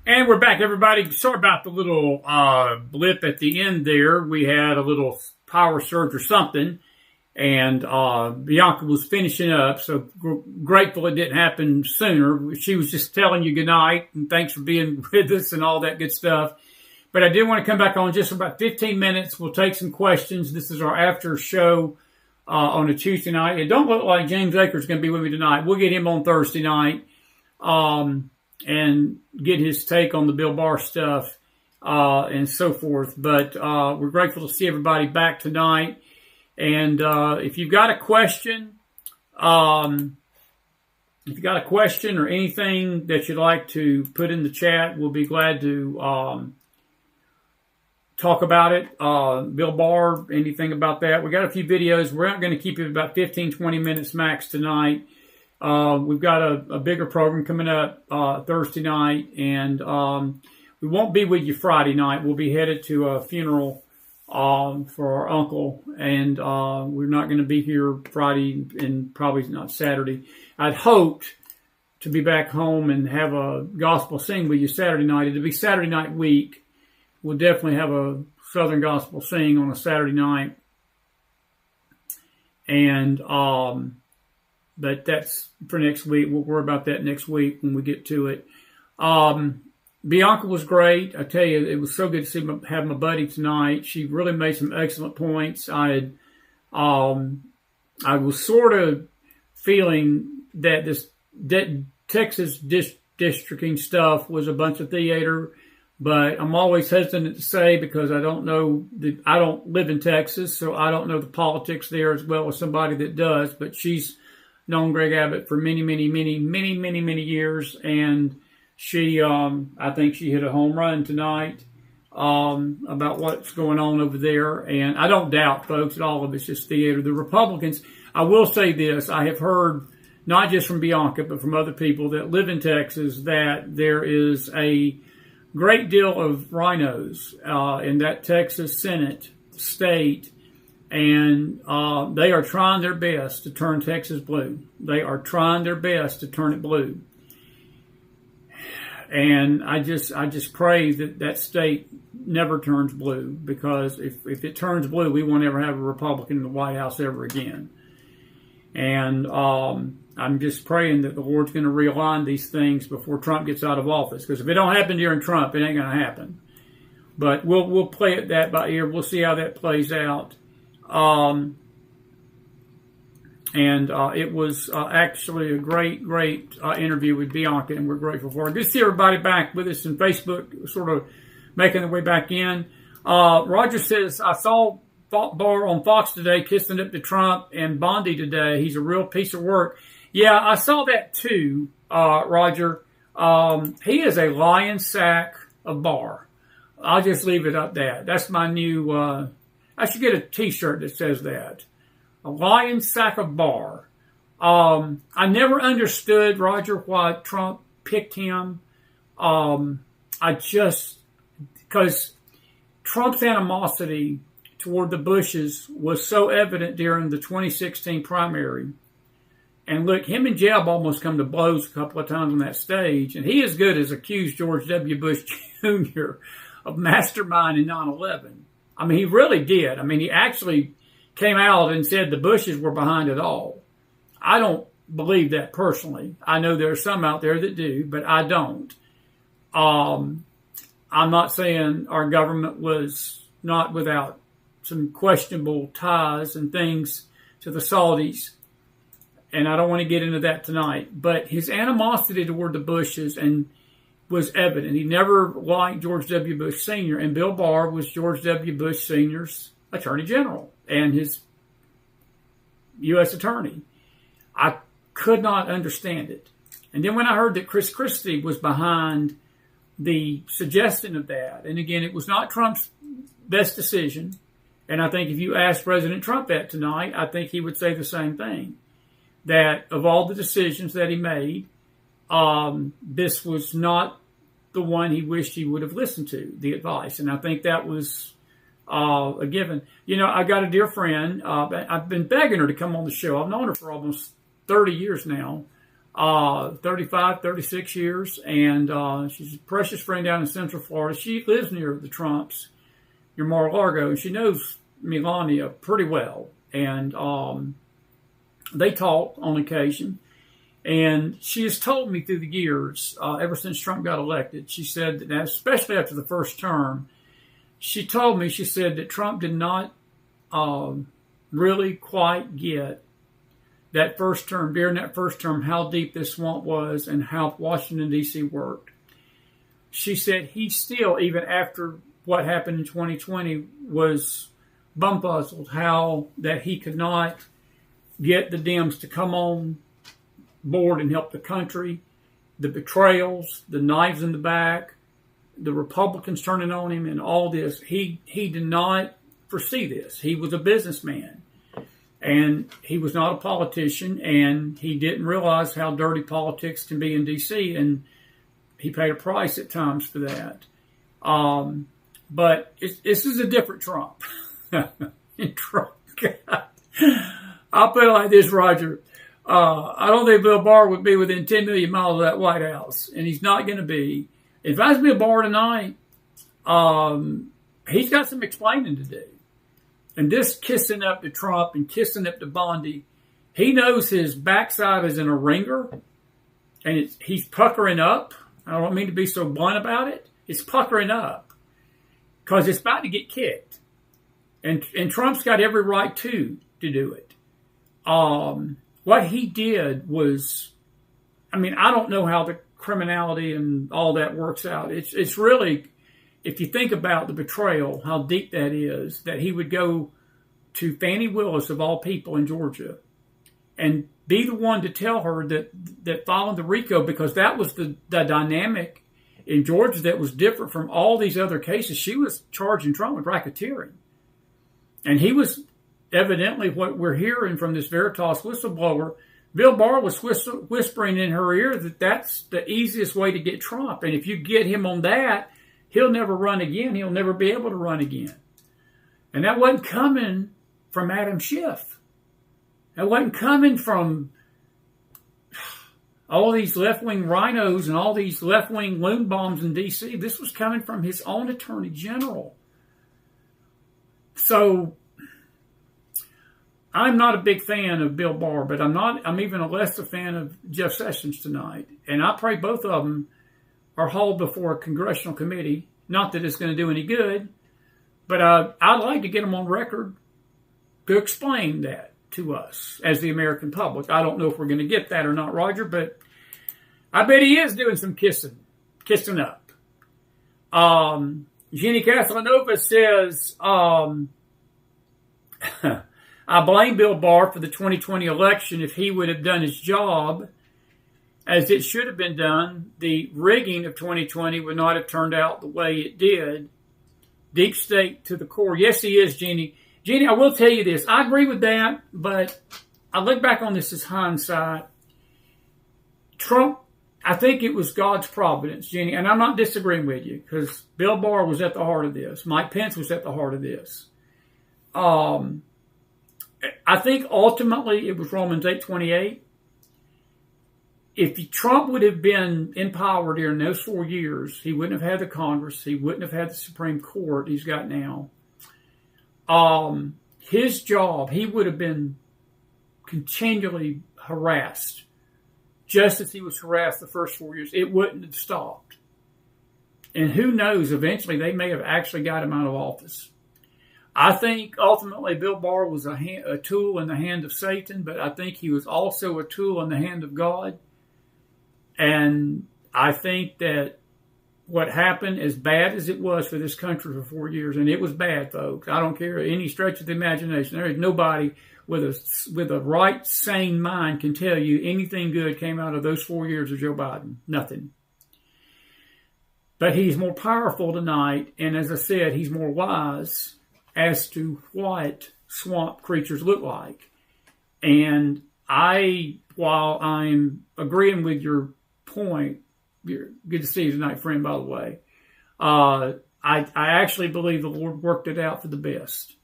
And we're back, everybody. Sorry about the little blip at the end there. We had a little power surge or something, and Bianca was finishing up, so grateful it didn't happen sooner. She was just telling you good night and thanks for being with us and all that good stuff. But I did want to come back on just for about 15 minutes. We'll take some questions. This is our after show on a Tuesday night. It don't look like James Akers is going to be with me tonight. We'll get him on Thursday night and get his take on the Bill Barr stuff and so forth. But we're grateful to see everybody back tonight. And if you've got a question, or anything that you'd like to put in the chat, we'll be glad to talk about it. Bill Barr, anything about that. We got a few videos. We're not going to keep it about 15, 20 minutes max tonight. We've got a bigger program coming up Thursday night, and we won't be with you Friday night. We'll be headed to a funeral for our uncle, and we're not going to be here Friday and probably not Saturday. I'd hoped to be back home and have a gospel sing with you Saturday night. It'll be Saturday night week. We'll definitely have a Southern gospel sing on a Saturday night. And, but that's for next week. We'll worry about that next week when we get to it. Bianca was great. I tell you, it was so good to have my buddy tonight. She really made some excellent points. I was sort of feeling that this Texas districting stuff was a bunch of theater, but I'm always hesitant to say because I don't know I don't live in Texas, so I don't know the politics there as well as somebody that does. But she's known Greg Abbott for many years, and she, I think she hit a home run tonight about what's going on over there. And I don't doubt, folks, that all of it's just theater. The Republicans, I will say this, I have heard not just from Bianca, but from other people that live in Texas, that there is a great deal of rhinos in that Texas Senate state, and they are trying their best to turn Texas blue. They are trying their best to turn it blue. And I just pray that that state never turns blue, because if it turns blue, we won't ever have a Republican in the White House ever again. And I'm just praying that the Lord's going to realign these things before Trump gets out of office. Because if it don't happen during Trump, it ain't going to happen. But we'll play it that by ear. We'll see how that plays out. It was actually a great interview with Bianca, and we're grateful for it. Good to see everybody back with us on Facebook, sort of making their way back in. Roger says, I saw Barr on Fox today kissing up to Trump and Bondi today. He's a real piece of work. Yeah, I saw that too, Roger. He is a lion sack of Barr. I'll just leave it at that. That's my new, I should get a t-shirt that says that. A lion sack of Barr. I never understood, Roger, why Trump picked him. Because Trump's animosity toward the Bushes was so evident during the 2016 primary. And look, him and Jeb almost come to blows a couple of times on that stage. And he as good as accused George W. Bush Jr. of masterminding 9/11. I mean, he really did. I mean, he actually came out and said the Bushes were behind it all. I don't believe that personally. I know there are some out there that do, but I don't. I'm not saying our government was not without some questionable ties and things to the Saudis, and I don't want to get into that tonight. But his animosity toward the Bushes was evident. He never liked George W. Bush Sr., and Bill Barr was George W. Bush Sr.'s Attorney General and his U.S. Attorney. I could not understand it. And then when I heard that Chris Christie was behind the suggestion of that, and again, it was not Trump's best decision, and I think if you asked President Trump that tonight, I think he would say the same thing, that of all the decisions that he made, this was not the one he wished he would have listened to, the advice. And I think that was a given. You know, I got a dear friend. I've been begging her to come on the show. I've known her for almost 30 years now, 35, 36 years. And she's a precious friend down in Central Florida. She lives near the Trumps, near Mar-a-Lago, and she knows Melania pretty well. And they talk on occasion. And she has told me through the years, ever since Trump got elected, she said that especially after the first term, she told me, she said that Trump did not really quite get that first term, during that first term, how deep this swamp was and how Washington, D.C. worked. She said he still, even after what happened in 2020, was bumfuzzled how that he could not get the Dems to come on board and help the country. The betrayals, the knives in the back, the Republicans turning on him, and all this. He did not foresee this. He was a businessman, and he was not a politician, and he didn't realize how dirty politics can be in D.C., and he paid a price at times for that. But this is a different Trump. Trump, God. I'll put it like this, Roger. I don't think Bill Barr would be within 10 million miles of that White House, and he's not going to be. If I was Bill Barr tonight, he's got some explaining to do. And this kissing up to Trump and kissing up to Bondi, he knows his backside is in a ringer, and he's puckering up. I don't mean to be so blunt about it. It's puckering up because it's about to get kicked. And Trump's got every right to do it. What he did was, I mean, I don't know how the criminality and all that works out. It's really, if you think about the betrayal, how deep that is, that he would go to Fannie Willis, of all people in Georgia, and be the one to tell her that following the RICO, because that was the dynamic in Georgia that was different from all these other cases. She was charging Trump with racketeering. And he was evidently, what we're hearing from this Veritas whistleblower, Bill Barr was whispering in her ear that that's the easiest way to get Trump. And if you get him on that, he'll never run again. He'll never be able to run again. And that wasn't coming from Adam Schiff. That wasn't coming from all these left-wing rhinos and all these left-wing loon bombs in D.C. This was coming from his own attorney general. So I'm not a big fan of Bill Barr, but I'm even less a fan of Jeff Sessions tonight. And I pray both of them are hauled before a congressional committee. Not that it's going to do any good, but I'd like to get them on record to explain that to us as the American public. I don't know if we're going to get that or not, Roger, but I bet he is doing some kissing up. Jenny Castellanova says, I blame Bill Barr for the 2020 election. If he would have done his job as it should have been done, the rigging of 2020 would not have turned out the way it did. Deep state to the core. Yes, he is, Jenny. Jenny, I will tell you this. I agree with that, but I look back on this as hindsight. Trump, I think it was God's providence, Jenny, and I'm not disagreeing with you because Bill Barr was at the heart of this. Mike Pence was at the heart of this. I think ultimately it was Romans 8:28. If Trump would have been in power during those 4 years, he wouldn't have had the Congress. He wouldn't have had the Supreme Court he's got now. His job, he would have been continually harassed, just as he was harassed the first 4 years. It wouldn't have stopped. And who knows, eventually they may have actually got him out of office. I think ultimately Bill Barr was a tool in the hand of Satan, but I think he was also a tool in the hand of God. And I think that what happened, as bad as it was for this country for 4 years, and it was bad, folks. I don't care any stretch of the imagination. There is nobody with a right, sane mind can tell you anything good came out of those 4 years of Joe Biden. Nothing. But he's more powerful tonight, and as I said, he's more wise as to what swamp creatures look like. And while I'm agreeing with your point, you're good to see you tonight, friend, by the way, I actually believe the Lord worked it out for the best.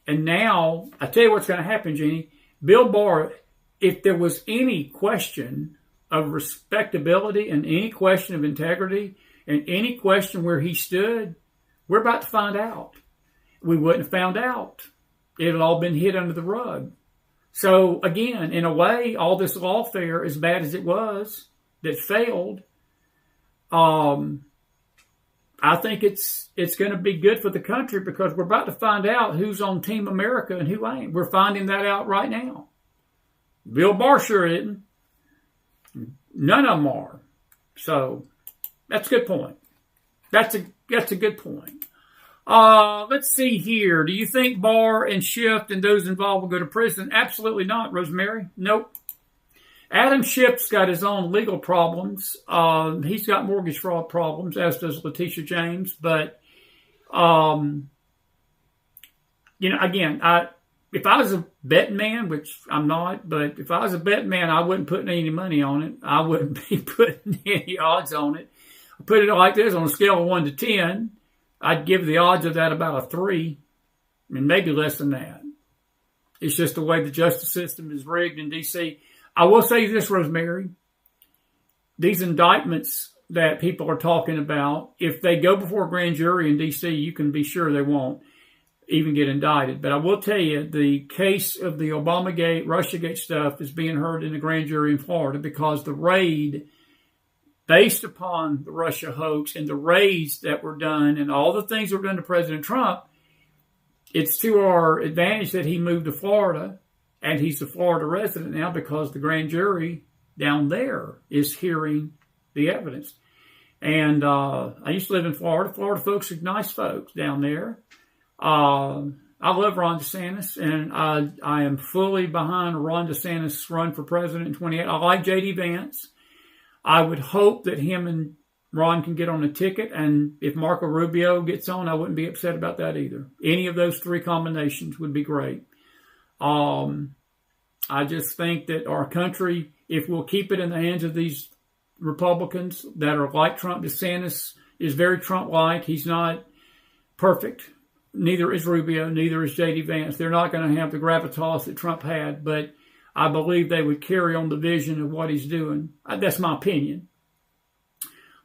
And now, I tell you what's going to happen, Jeannie. Bill Barr, if there was any question of respectability and any question of integrity and any question where he stood, we're about to find out. We wouldn't have found out. It had all been hid under the rug. So, again, in a way, all this lawfare, as bad as it was, that failed, I think it's going to be good for the country because we're about to find out who's on Team America and who ain't. We're finding that out right now. Bill Barr sure isn't. None of them are. So that's a good point. That's a good point. Let's see here. Do you think Barr and Schiff and those involved will go to prison? Absolutely not, Rosemary. Nope. Adam Schiff's got his own legal problems. He's got mortgage fraud problems, as does Letitia James. But, again, if I was a betting man, which I'm not, but if I was a betting man, I wouldn't put any money on it. I wouldn't be putting any odds on it. I put it like this, on a scale of 1 to 10, I'd give the odds of that about a 3, and maybe less than that. It's just the way the justice system is rigged in D.C. I will say this, Rosemary. These indictments that people are talking about, if they go before a grand jury in D.C., you can be sure they won't even get indicted. But I will tell you, the case of the Obamagate, Russiagate stuff is being heard in the grand jury in Florida because the raid, based upon the Russia hoax and the raids that were done and all the things that were done to President Trump, it's to our advantage that he moved to Florida. And he's a Florida resident now because the grand jury down there is hearing the evidence. And I used to live in Florida. Florida folks are nice folks down there. I love Ron DeSantis, and I am fully behind Ron DeSantis' run for president in 2028. I like J.D. Vance. I would hope that him and Ron can get on a ticket, and if Marco Rubio gets on, I wouldn't be upset about that either. Any of those three combinations would be great. I just think that our country, if we'll keep it in the hands of these Republicans that are like Trump, DeSantis is very Trump-like. He's not perfect. Neither is Rubio. Neither is J.D. Vance. They're not going to have the gravitas that Trump had, but I believe they would carry on the vision of what he's doing. That's my opinion.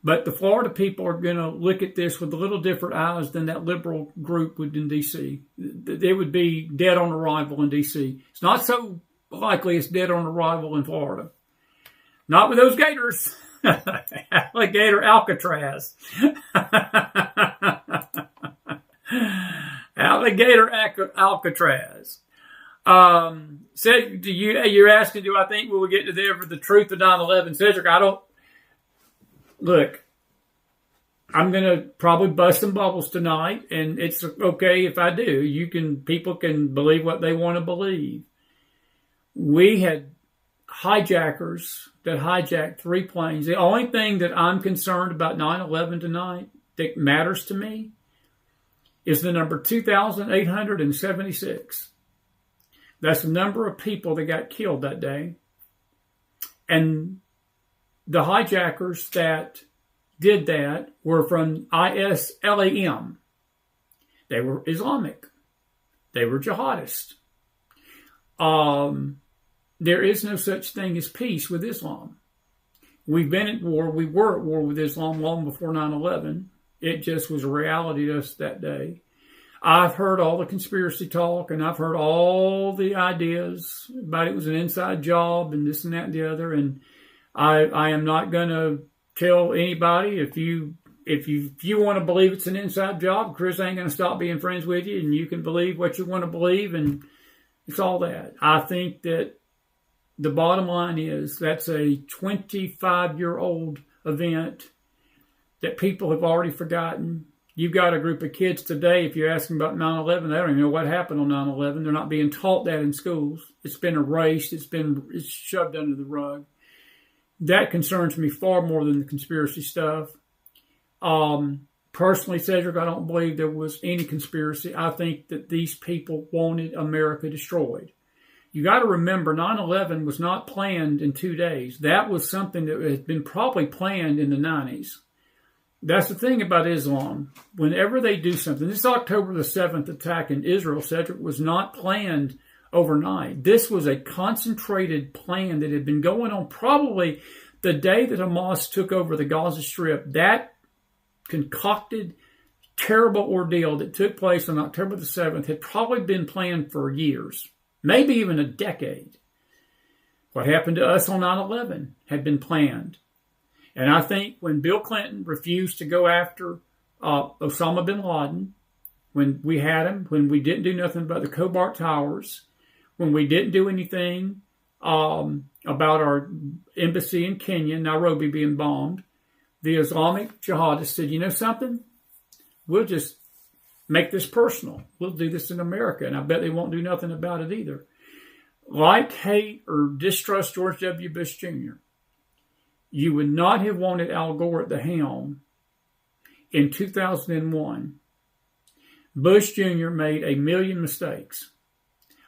But the Florida people are going to look at this with a little different eyes than that liberal group would in D.C. They would be dead on arrival in D.C. It's not so likely it's dead on arrival in Florida. Not with those gators. Alligator Alcatraz. Alligator Alcatraz. You're asking, do I think we will get to there for the truth of 9/11? Cedric, I don't. Look, I'm going to probably bust some bubbles tonight, and it's okay if I do. People can believe what they want to believe. We had hijackers that hijacked 3 planes. The only thing that I'm concerned about 9/11 tonight that matters to me is the number 2,876. That's the number of people that got killed that day. And the hijackers that did that were from ISLAM. They were Islamic. They were jihadists. There is no such thing as peace with Islam. We've been at war. We were at war with Islam long before 9/11. It just was a reality to us that day. I've heard all the conspiracy talk, and I've heard all the ideas about it was an inside job and this and that and the other. And I am not going to tell anybody if you want to believe it's an inside job, Chris ain't going to stop being friends with you, and you can believe what you want to believe, and it's all that. I think that the bottom line is that's a 25-year-old event that people have already forgotten. You've got a group of kids today, if you ask them about 9/11, they don't even know what happened on 9/11. They're not being taught that in schools. It's been erased. It's shoved under the rug. That concerns me far more than the conspiracy stuff. Personally, Cedric, I don't believe there was any conspiracy. I think that these people wanted America destroyed. You got to remember, 9/11 was not planned in 2 days. That was something that had been probably planned in the 90s. That's the thing about Islam. Whenever they do something, this October the 7th attack in Israel, Cedric, was not planned overnight. This was a concentrated plan that had been going on probably the day that Hamas took over the Gaza Strip. That concocted, terrible ordeal that took place on October the 7th had probably been planned for years, maybe even a decade. What happened to us on 9/11 had been planned. And I think when Bill Clinton refused to go after Osama bin Laden, when we had him, when we didn't do nothing about the Cobalt Towers, when we didn't do anything about our embassy in Kenya, Nairobi, being bombed, the Islamic jihadists said, you know something? We'll just make this personal. We'll do this in America. And I bet they won't do nothing about it either. Like, hate, or distrust George W. Bush Jr., you would not have wanted Al Gore at the helm in 2001. Bush Jr. made a million mistakes.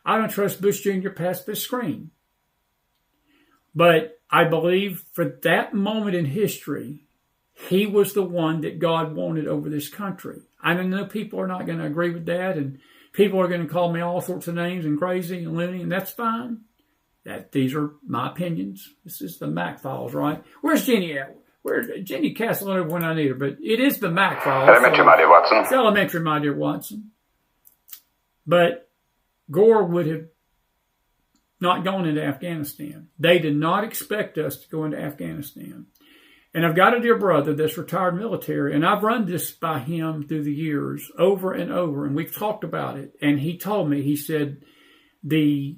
I don't trust Bush Jr. past this screen. But I believe for that moment in history, he was the one that God wanted over this country. I know people are not going to agree with that, and people are going to call me all sorts of names and crazy and loony, and that's fine. These are my opinions. This is the McFiles, right? Where's Jenny at? Where's Jenny Castle when I need her? But it is the McFiles. Elementary, my dear Watson. It's elementary, my dear Watson. But Gore would have not gone into Afghanistan. They did not expect us to go into Afghanistan. And I've got a dear brother that's retired military, and I've run this by him through the years over and over, and we've talked about it. And he told me, he said, the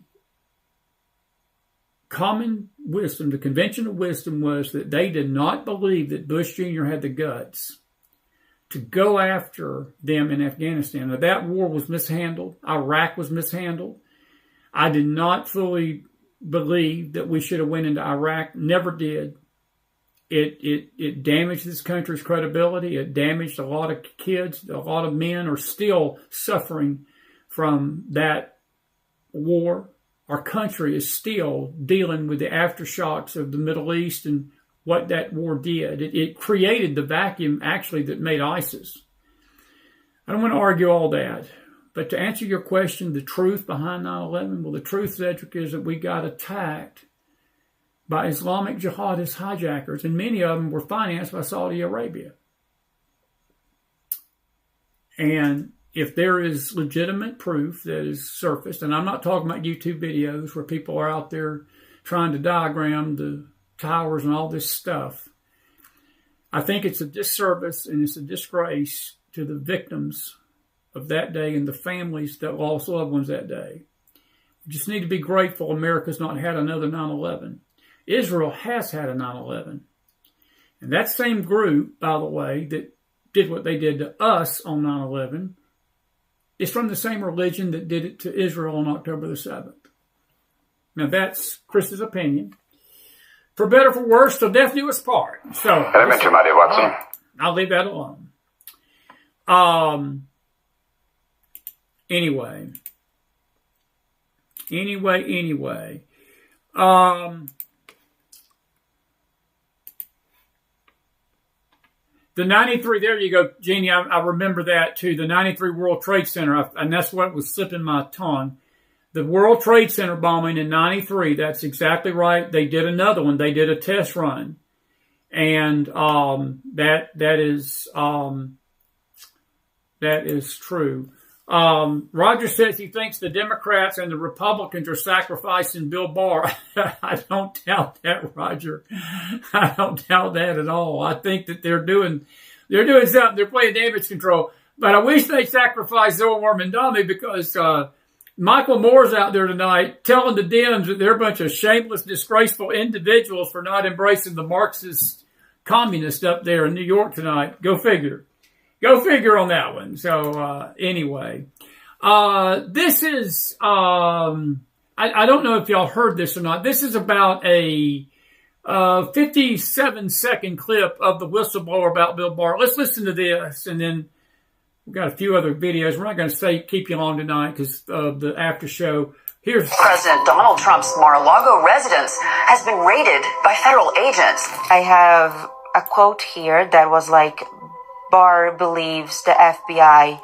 common wisdom, the conventional wisdom was that they did not believe that Bush Jr. had the guts to go after them in Afghanistan. Now, that war was mishandled. Iraq was mishandled. I did not fully believe that we should have went into Iraq. Never did. It damaged this country's credibility. It damaged a lot of kids. A lot of men are still suffering from that war. Our country is still dealing with the aftershocks of the Middle East and what that war did. It created the vacuum, actually, that made ISIS. I don't want to argue all that. But to answer your question, the truth behind 9/11, well, the truth, Cedric, is that we got attacked by Islamic jihadist hijackers, and many of them were financed by Saudi Arabia. And if there is legitimate proof that is surfaced, and I'm not talking about YouTube videos where people are out there trying to diagram the towers and all this stuff, I think it's a disservice and it's a disgrace to the victims of that day and the families that lost loved ones that day. We just need to be grateful America's not had another 9/11. Israel has had a 9/11. And that same group, by the way, that did what they did to us on 9/11 is from the same religion that did it to Israel on October the 7th. Now, that's Chris's opinion. For better or for worse, till death do us part. So, Elementary, my dear Watson. I'll leave that alone. Anyway. The 93, there you go, Jeannie, I remember that too. The 93 World Trade Center, and that's what was slipping my tongue. The World Trade Center bombing in 93, that's exactly right. They did another one. They did a test run. And that is true. Roger says he thinks the Democrats and the Republicans are sacrificing Bill Barr. I don't doubt that, Roger. I don't doubt that at all. I think that they're doing something. They're playing damage control. But I wish they sacrificed Zoe Armandami because Michael Moore's out there tonight telling the Dems that they're a bunch of shameless, disgraceful individuals for not embracing the Marxist communists up there in New York tonight. Go figure. Go figure on that one. So, anyway, this is, I don't know if y'all heard this or not. This is about a 57-second clip of the whistleblower about Bill Barr. Let's listen to this, and then we've got a few other videos. We're not going to keep you long tonight because of the after show. Here's President Donald Trump's Mar-a-Lago residence has been raided by federal agents. I have a quote here that was like, Barr believes the FBI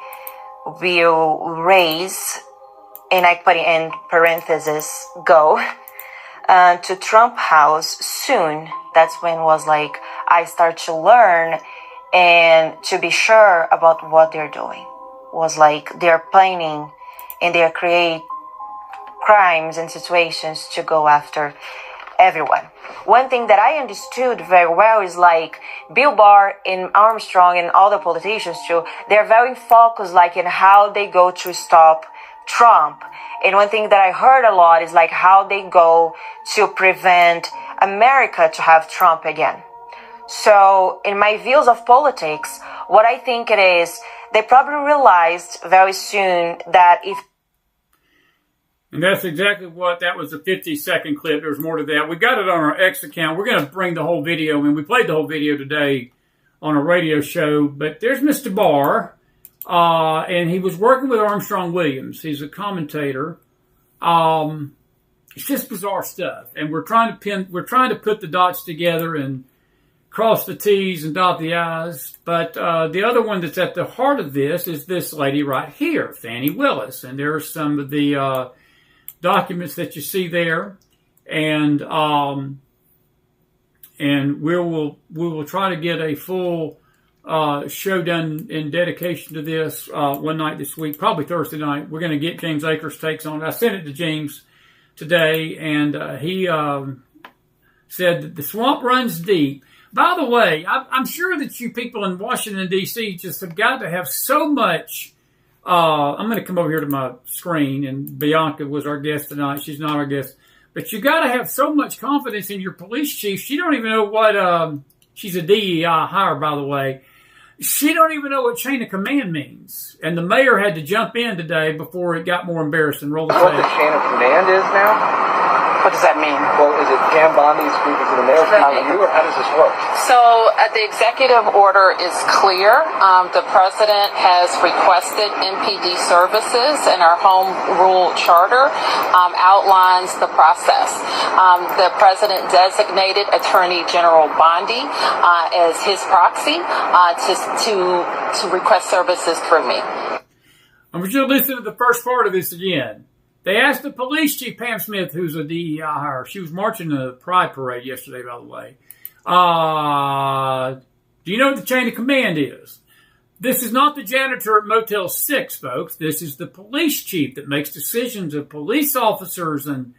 will raise, and I put it in parentheses, go to Trump House soon. That's when was like, I start to learn and to be sure about what they're doing. Was like they're planning and they create crimes and situations to go after everyone. One thing that I understood very well is like Bill Barr and Armstrong and all the politicians too, they're very focused like in how they go to stop Trump. And one thing that I heard a lot is like how they go to prevent America to have Trump again. So in my views of politics, what I think it is, they probably realized very soon that if... And that's exactly what, that was a 50-second clip. There's more to that. We got it on our X account. We're going to bring the whole video in. We played the whole video today on a radio show. But there's Mr. Barr, and he was working with Armstrong Williams. He's a commentator. It's just bizarre stuff. And we're trying to put the dots together and cross the T's and dot the I's. But the other one that's at the heart of this is this lady right here, Fannie Willis. And there's some of the documents that you see there, and we will try to get a full show done in dedication to this one night this week, probably Thursday night. We're going to get James Akers' takes on it. I sent it to James today, and he said that the swamp runs deep. By the way, I'm sure that you people in Washington, D.C. just have got to have so much. I'm going to come over here to my screen, and Bianca was our guest tonight. She's not our guest. But you got to have so much confidence in your police chief. She don't even know what, she's a DEI hire, by the way. She don't even know what chain of command means. And the mayor had to jump in today before it got more embarrassing. Roll the tape. What the chain of command is now? What does that mean? Well, is it Pam Bondi speaking to the mayor from you, or how does this work? So the executive order is clear. The president has requested MPD services, and our home rule charter outlines the process. The president designated Attorney General Bondi as his proxy to request services through me. I want you to listen to the first part of this again. They asked the police chief, Pam Smith, who's a DEI hire. She was marching the Pride Parade yesterday, by the way. Do you know what the chain of command is? This is not the janitor at Motel 6, folks. This is the police chief that makes decisions of police officers and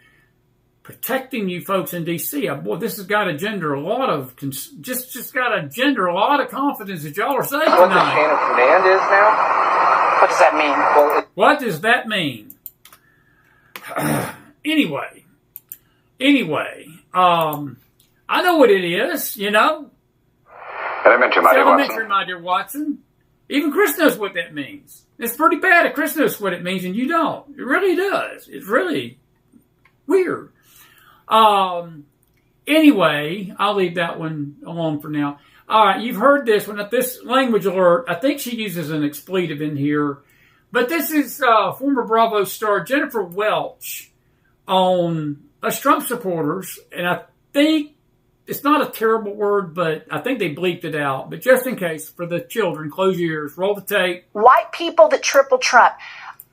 protecting you folks in D.C. Boy, this has got to gender a lot of, just got to gender a lot of confidence that y'all are safe tonight. What the chain of command is now? What does that mean? Well, what does that mean? Anyway, I know what it is, you know. Elementary, my It's dear elementary, Watson. my dear Watson. Even Chris knows what that means. It's pretty bad if Chris knows what it means and you don't. It really does. It's really weird. Anyway, I'll leave that one alone for now. All right, you've heard this one. This language alert, I think she uses an expletive in here. But this is former Bravo star Jennifer Welch on us Trump supporters. And I think it's not a terrible word, but I think they bleeped it out. But just in case, for the children, close your ears, roll the tape. White people that triple Trump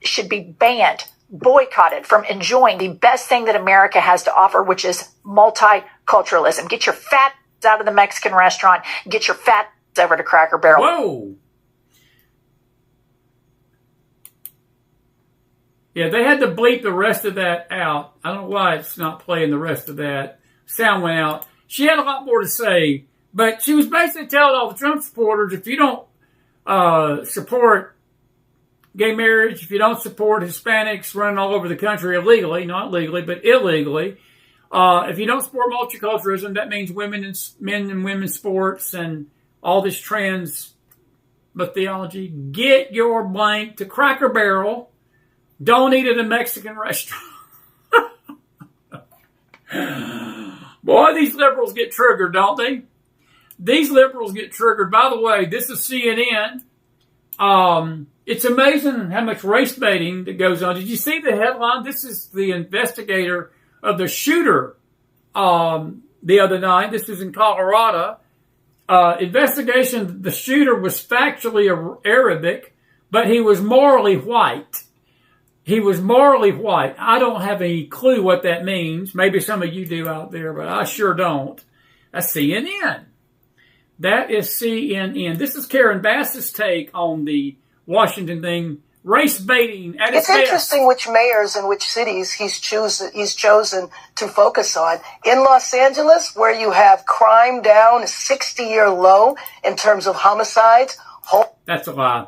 should be banned, boycotted from enjoying the best thing that America has to offer, which is multiculturalism. Get your fat out of the Mexican restaurant. Get your fat over to Cracker Barrel. Whoa. Yeah, they had to bleep the rest of that out. I don't know why it's not playing the rest of that. Sound went out. She had a lot more to say, but she was basically telling all the Trump supporters, if you don't support gay marriage, if you don't support Hispanics running all over the country illegally, not legally, but illegally, if you don't support multiculturalism, that means men and women's sports and all this trans theology, get your blank to Cracker Barrel. Don't eat at a Mexican restaurant. Boy, these liberals get triggered, don't they? These liberals get triggered. By the way, this is CNN. It's amazing how much race baiting that goes on. Did you see the headline? This is the investigator of the shooter the other night. This was in Colorado. Investigation, the shooter was factually Arabic, but he was morally white. He was morally white. I don't have any clue what that means. Maybe some of you do out there, but I sure don't. That's CNN. That is CNN. This is Karen Bass's take on the Washington thing race baiting at its It's interesting which mayors and which cities he's chosen to focus on. In Los Angeles, where you have crime down a 60-year low in terms of homicides. That's a lie.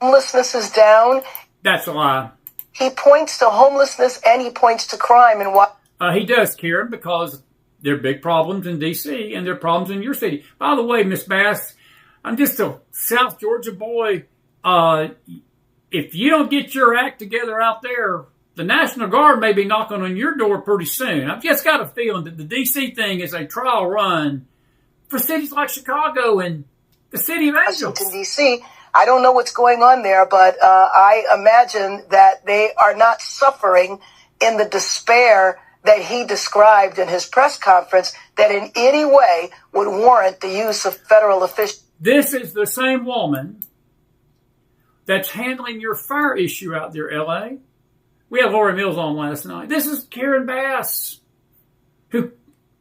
Homelessness is down. That's a lie. He points to homelessness and he points to crime. And what? He does, Karen, because there are big problems in D.C. and there are problems in your city. By the way, Miss Bass, I'm just a South Georgia boy. If you don't get your act together out there, the National Guard may be knocking on your door pretty soon. I've just got a feeling that the D.C. thing is a trial run for cities like Chicago and the city of Angels. Washington, D.C., I don't know what's going on there, but I imagine that they are not suffering in the despair that he described in his press conference that in any way would warrant the use of federal officials. This is the same woman that's handling your fire issue out there, L.A. We had Laura Mills on last night. This is Karen Bass, who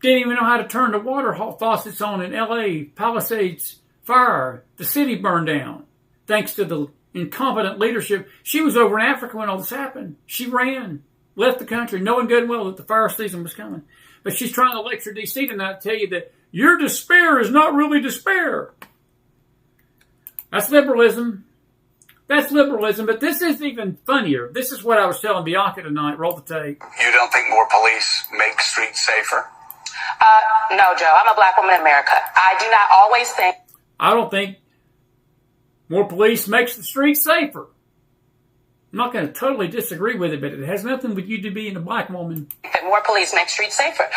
didn't even know how to turn the water faucets on in L.A. Palisades fire. The city burned down. Thanks to the incompetent leadership. She was over in Africa when all this happened. She ran, left the country, knowing good and well that the fire season was coming. But she's trying to lecture D.C. tonight to tell you that your despair is not really despair. That's liberalism. That's liberalism. But this is even funnier. This is what I was telling Bianca tonight. Roll the tape. You don't think more police make streets safer? No, Joe. I'm a black woman in America. I do not always think. I don't think more police makes the streets safer. I'm not going to totally disagree with it, but it has nothing with you to being a black woman. That more police make streets safer.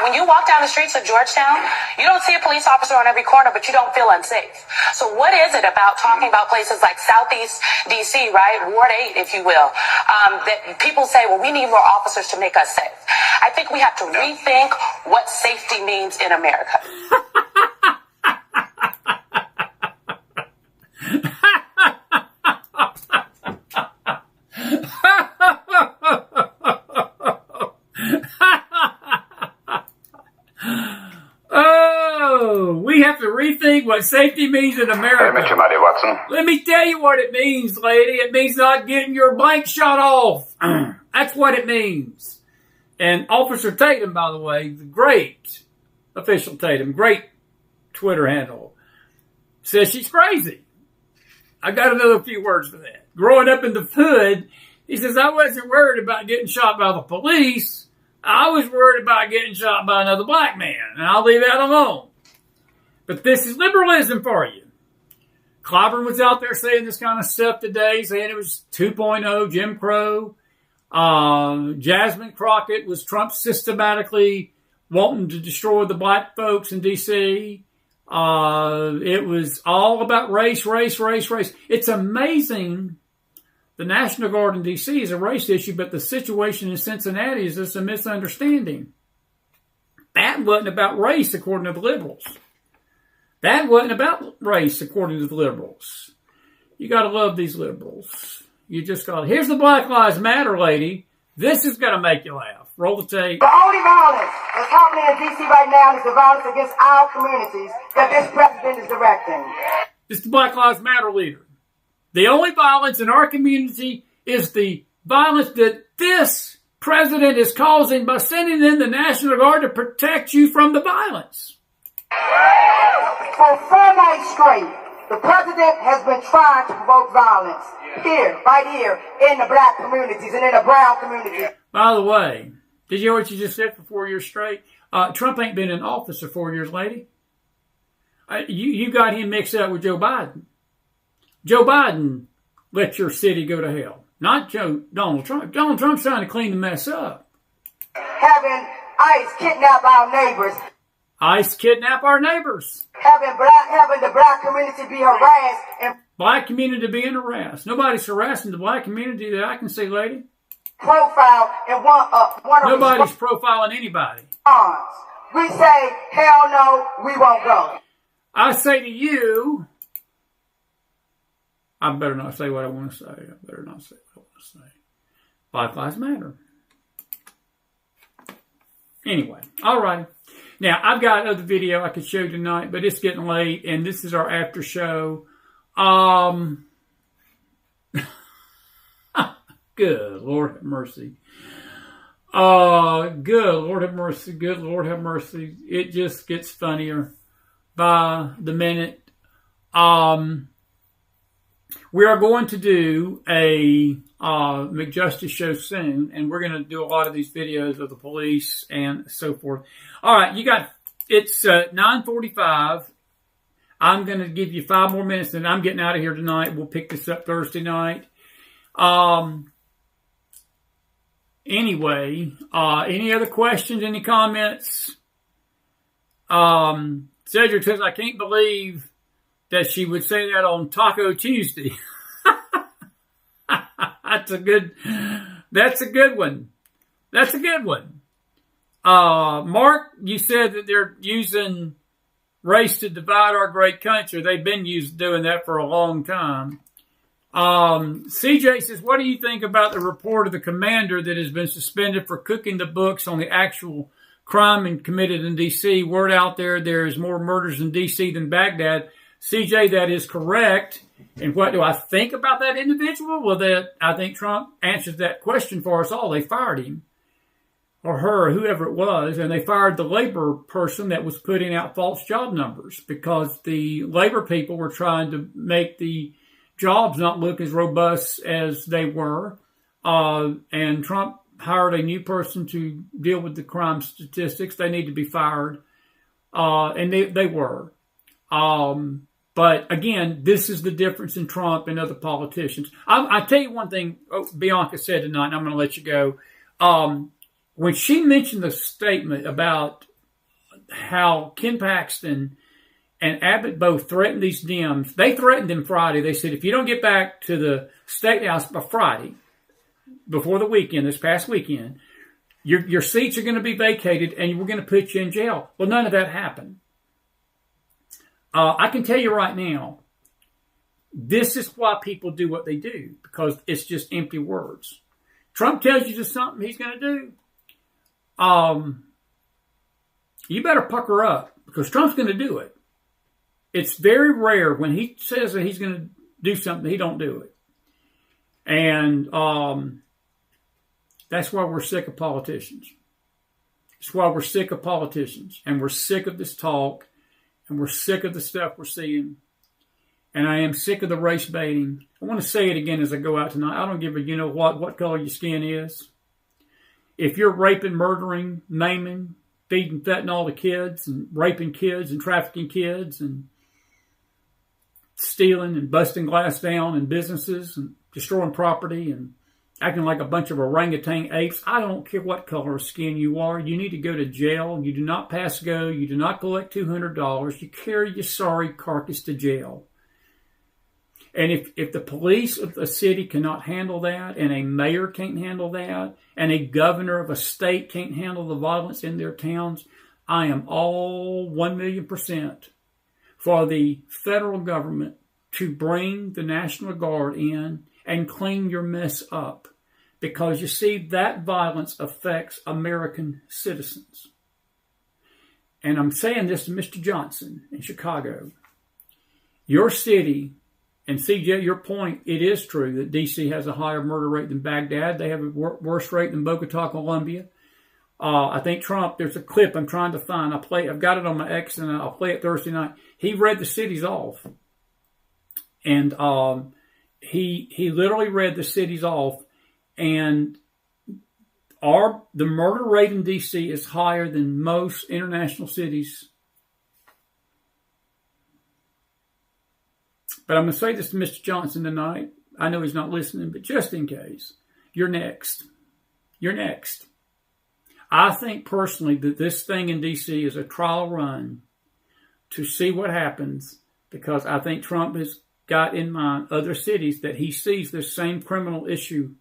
When you walk down the streets of Georgetown, you don't see a police officer on every corner, but you don't feel unsafe. So what is it about talking about places like Southeast D.C., right? Ward 8, if you will, that people say, well, we need more officers to make us safe. I think we have to rethink what safety means in America. We have to rethink what safety means in America. I met you, Mighty Watson. Let me tell you what it means, lady. It means not getting your blank shot off. That's what it means. And Officer Tatum, by the way, the great official Tatum, great Twitter handle, says she's crazy. I got another few words for that. Growing up in the hood, he says, I wasn't worried about getting shot by the police. I was worried about getting shot by another black man. And I'll leave that alone. But this is liberalism for you. Clyburn was out there saying this kind of stuff today, saying it was 2.0 Jim Crow. Jasmine Crockett was Trump systematically wanting to destroy the black folks in D.C. It was all about race. It's amazing. The National Guard in D.C. is a race issue, but the situation in Cincinnati is just a misunderstanding. That wasn't about race, according to the liberals. That wasn't about race, according to the liberals. You got to love these liberals. You just got to. Here's the Black Lives Matter lady. This is going to make you laugh. Roll the tape. The only violence that's happening in D.C. right now is the violence against our communities that this president is directing. This is the Black Lives Matter leader. The only violence in our community is the violence that this president is causing by sending in the National Guard to protect you from the violence. For 4 nights straight, the president has been trying to provoke violence here, right here, in the black communities and in the brown communities. By the way, did you hear what you just said for 4 years straight? Trump ain't been in office for 4 years, lady. You got him mixed up with Joe Biden. Joe Biden let your city go to hell, not Donald Trump. Donald Trump's trying to clean the mess up. Having ICE kidnap our neighbors. ICE kidnap our neighbors. Having the black community be harassed. And black community being harassed. Nobody's harassing the black community that I can see, lady. Profile and one of nobody's profiling anybody. We say, hell no, we won't go. I say to you, I better not say what I want to say. Black Lives Matter. Anyway, all right. Now, I've got another video I could show you tonight, but it's getting late, and this is our after show. Good Lord have mercy. Good Lord have mercy. Good Lord have mercy. It just gets funnier by the minute. We are going to do a McJustice show soon, and we're going to do a lot of these videos of the police and so forth. All right, it's 9:45. I'm going to give you 5 more minutes, and I'm getting out of here tonight. We'll pick this up Thursday night. Anyway, any other questions, any comments? Cedric says, I can't believe that she would say that on Taco Tuesday. That's a good one. That's a good one. Mark, you said that they're using race to divide our great country. They've been doing that for a long time. CJ says, what do you think about the report of the commander that has been suspended for cooking the books on the actual crime committed in D.C.? Word out there is more murders in D.C. than Baghdad. CJ, that is correct. And what do I think about that individual? Well, I think Trump answers that question for us all. They fired him, or her, or whoever it was, and they fired the labor person that was putting out false job numbers because the labor people were trying to make the jobs not look as robust as they were. And Trump hired a new person to deal with the crime statistics. They need to be fired. And they were. But again, this is the difference in Trump and other politicians. I'll tell you one thing Bianca said tonight, and I'm going to let you go. When she mentioned the statement about how Ken Paxton and Abbott both threatened these Dems, they threatened them Friday. They said, if you don't get back to the State House by Friday, before the weekend, this past weekend, your seats are going to be vacated and we're going to put you in jail. Well, none of that happened. I can tell you right now, this is why people do what they do, because it's just empty words. Trump tells you just something he's going to do. You better pucker up, because Trump's going to do it. It's very rare when he says that he's going to do something, he don't do it. And that's why we're sick of politicians. It's why we're sick of politicians, and we're sick of this talk, and we're sick of the stuff we're seeing. And I am sick of the race baiting. I want to say it again as I go out tonight. I don't give a what color your skin is. If you're raping, murdering, maiming, feeding fentanyl to kids, and raping kids, and trafficking kids, and stealing and busting glass down in businesses, and destroying property, and acting like a bunch of orangutan apes, I don't care what color of skin you are. You need to go to jail. You do not pass go. You do not collect $200. You carry your sorry carcass to jail. And if the police of a city cannot handle that, and a mayor can't handle that, and a governor of a state can't handle the violence in their towns, I am all 1,000,000% for the federal government to bring the National Guard in and clean your mess up. Because you see, that violence affects American citizens. And I'm saying this to Mr. Johnson in Chicago. Your city, and CJ, your point, it is true that D.C. has a higher murder rate than Baghdad. They have a worse rate than Bogota, Colombia. I think Trump, there's a clip I'm trying to find. I've got it on my X, and I'll play it Thursday night. He read the cities off. And he literally read the cities off. And the murder rate in D.C. is higher than most international cities. But I'm going to say this to Mr. Johnson tonight. I know he's not listening, but just in case, you're next. You're next. I think personally that this thing in D.C. is a trial run to see what happens, because I think Trump has got in mind other cities that he sees this same criminal issue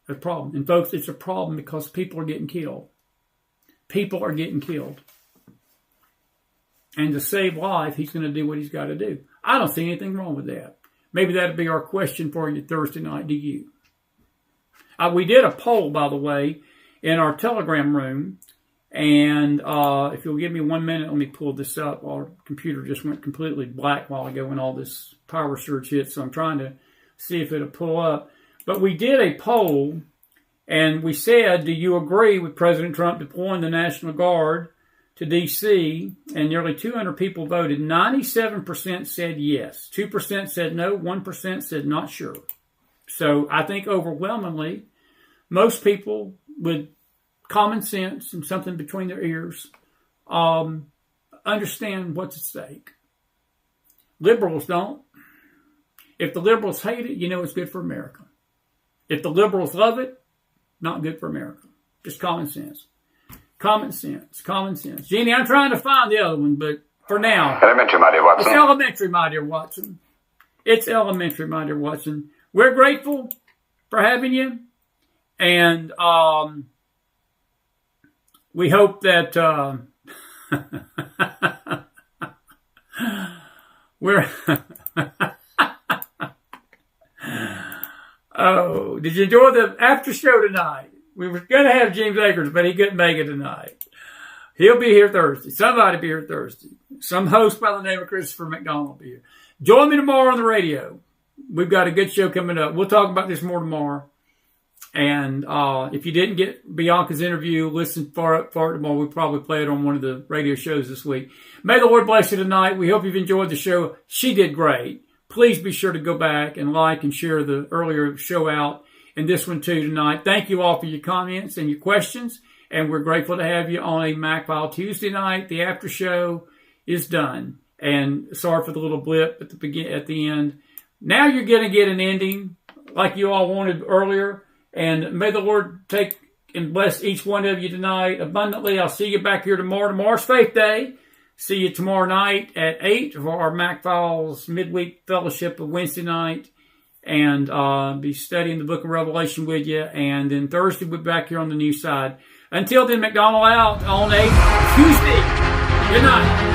a problem. And folks, it's a problem because people are getting killed. People are getting killed. And to save life, he's going to do what he's got to do. I don't see anything wrong with that. Maybe that'll be our question for you Thursday night. Do you? We did a poll, by the way, in our Telegram room. And if you'll give me 1 minute, let me pull this up. Our computer just went completely black while ago when all this power surge hit. So I'm trying to see if it'll pull up. But we did a poll, and we said, do you agree with President Trump deploying the National Guard to D.C.? And nearly 200 people voted. 97% said yes. 2% said no. 1% said not sure. So I think overwhelmingly, most people with common sense and something between their ears understand what's at stake. Liberals don't. If the liberals hate it, you know it's good for America. If the liberals love it, not good for America. Just common sense. Common sense. Common sense. Jeannie, I'm trying to find the other one, but for now. Elementary, my dear Watson. It's elementary, my dear Watson. It's elementary, my dear Watson. We're grateful for having you. And we hope that we're... Oh, did you enjoy the after show tonight? We were going to have James Akers, but he couldn't make it tonight. He'll be here Thursday. Somebody will be here Thursday. Some host by the name of Christopher McDonald will be here. Join me tomorrow on the radio. We've got a good show coming up. We'll talk about this more tomorrow. And if you didn't get Bianca's interview, listen for it tomorrow. We'll probably play it on one of the radio shows this week. May the Lord bless you tonight. We hope you've enjoyed the show. She did great. Please be sure to go back and like and share the earlier show out and this one too tonight. Thank you all for your comments and your questions. And we're grateful to have you on a McFile Tuesday night. The after show is done. And sorry for the little blip at the end. Now you're going to get an ending like you all wanted earlier. And may the Lord take and bless each one of you tonight abundantly. I'll see you back here tomorrow. Tomorrow's Faith Day. See you tomorrow night at 8 for our McFiles midweek fellowship of Wednesday night. And be studying the book of Revelation with you. And then Thursday we'll be back here on the new side. Until then, McDonald out on a Tuesday. Good night.